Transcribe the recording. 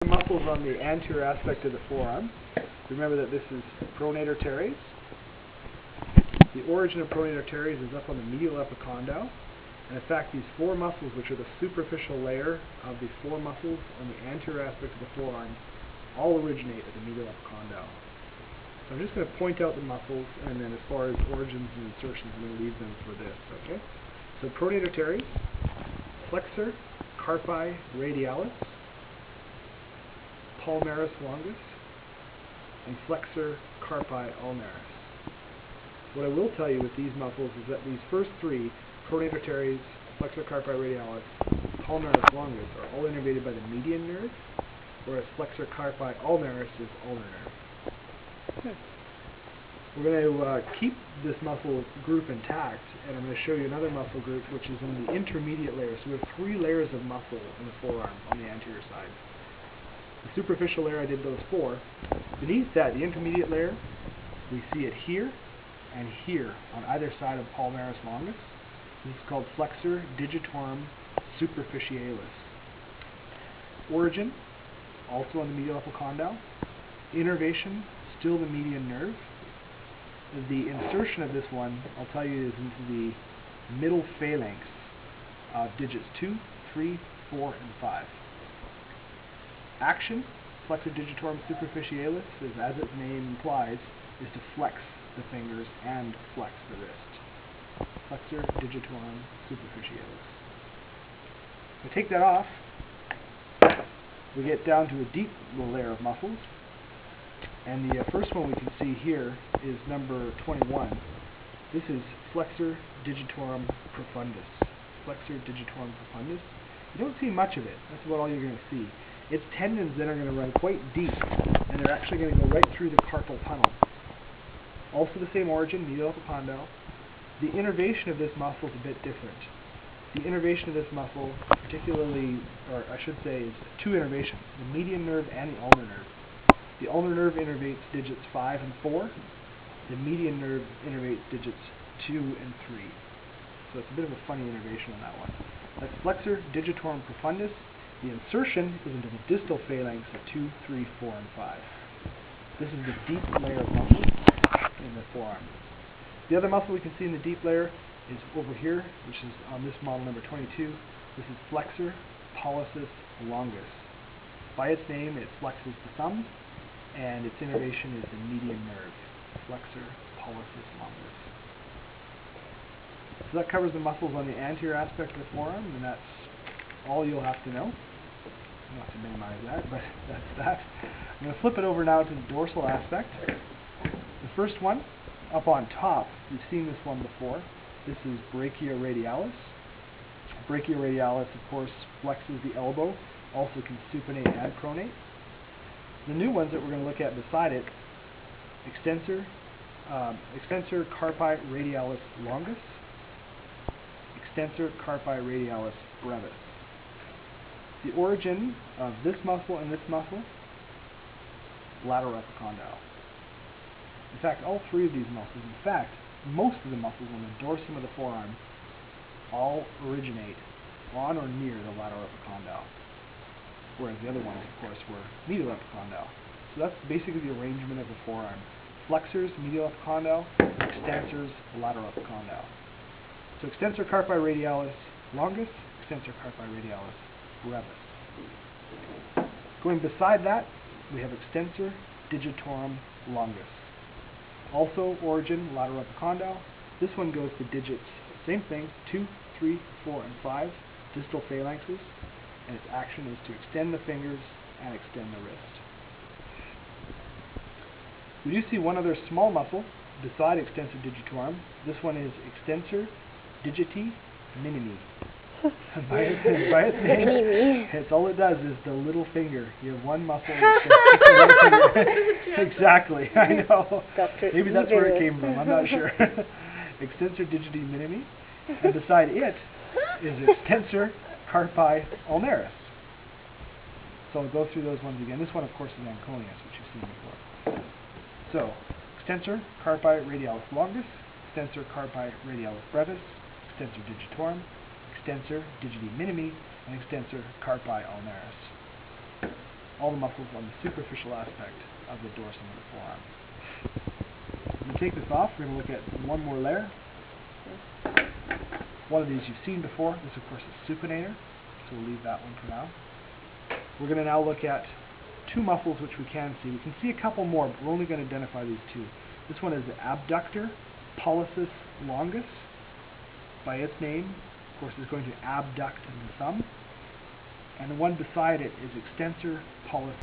Muscles on the anterior aspect of the forearm. Remember that this is pronator teres. The origin of pronator teres is up on the medial epicondyle. And in fact, these four muscles, which are the superficial layer of the four muscles on the anterior aspect of the forearm, all originate at the medial epicondyle. So I'm just going to point out the muscles, and then as far as origins and insertions, I'm going to leave them for this. Okay? So pronator teres, flexor carpi radialis, palmaris longus, and flexor carpi ulnaris. What I will tell you with these muscles is that these first three, pronator teres, flexor carpi radialis, palmaris longus, are all innervated by the median nerve, whereas flexor carpi ulnaris is ulnar nerve. We're going to keep this muscle group intact, and I'm going to show you another muscle group which is in the intermediate layer. So we have three layers of muscle in the forearm on the anterior side. The superficial layer, I did those four. Beneath that, the intermediate layer, we see it here and here on either side of palmaris longus. This is called flexor digitorum superficialis. Origin, also on the medial epicondyle. Innervation, still the median nerve. The insertion of this one, I'll tell you, is into the middle phalanx of digits 2, 3, 4, and 5. Action, flexor digitorum superficialis, is, as its name implies, is to flex the fingers and flex the wrist. Flexor digitorum superficialis. If I take that off, we get down to a deep layer of muscles. And the first one we can see here is number 21. This is flexor digitorum profundus. Flexor digitorum profundus. You don't see much of it. That's about all you're going to see. Its tendons then are going to run quite deep, and they're actually going to go right through the carpal tunnel. Also the same origin, medial epicondyle. The innervation of this muscle is a bit different. The innervation of this muscle, particularly, or I should say, is two innervations, the median nerve and the ulnar nerve. The ulnar nerve innervates digits 5 and 4. The median nerve innervates digits 2 and 3. So it's a bit of a funny innervation on that one. That's flexor digitorum profundus. The insertion is into the distal phalanx of 2, 3, 4, and 5. This is the deep layer of muscle in the forearm. The other muscle we can see in the deep layer is over here, which is on this model number 22. This is flexor pollicis longus. By its name, it flexes the thumb, and its innervation is the median nerve, flexor pollicis longus. So that covers the muscles on the anterior aspect of the forearm, and that's all you'll have to know. I'll have to minimize that, but that's that. I'm going to flip it over now to the dorsal aspect. The first one, up on top, you've seen this one before. This is brachioradialis. Brachioradialis, of course, flexes the elbow, also can supinate and pronate. The new ones that we're going to look at beside it, extensor carpi radialis longus, extensor carpi radialis brevis. The origin of this muscle and this muscle, lateral epicondyle. In fact, all three of these muscles, in fact, most of the muscles on the dorsum of the forearm all originate on or near the lateral epicondyle, whereas the other ones, of course, were medial epicondyle. So that's basically the arrangement of the forearm. Flexors, medial epicondyle, extensors, lateral epicondyle. So extensor carpi radialis longus, extensor carpi radialis brevis. Going beside that, we have extensor digitorum longus. Also origin, lateral epicondyle. This one goes to digits, same thing, 2, 3, 4, and 5, distal phalanxes, and its action is to extend the fingers and extend the wrist. We do see one other small muscle beside extensor digitorum. This one is extensor digiti minimi. By its name, it's all it does is the little finger. You have one muscle. Exactly, I know. Maybe that's where it came from. I'm not sure. Extensor digiti minimi, and beside it is extensor carpi ulnaris. So I'll go through those ones again. This one, of course, is anconius, which you've seen before. So extensor carpi radialis longus, extensor carpi radialis brevis, extensor digitorum, extensor digiti minimi, and extensor carpi ulnaris. all the muscles on the superficial aspect of the dorsum of the forearm. When we take this off, we're going to look at one more layer. One of these you've seen before. This, of course, is supinator, so we'll leave that one for now. We're going to now look at two muscles which we can see. We can see a couple more, but we're only going to identify these two. This one is the abductor pollicis longus. By its name, of course, is going to abduct the thumb. And the one beside it is extensor pollicis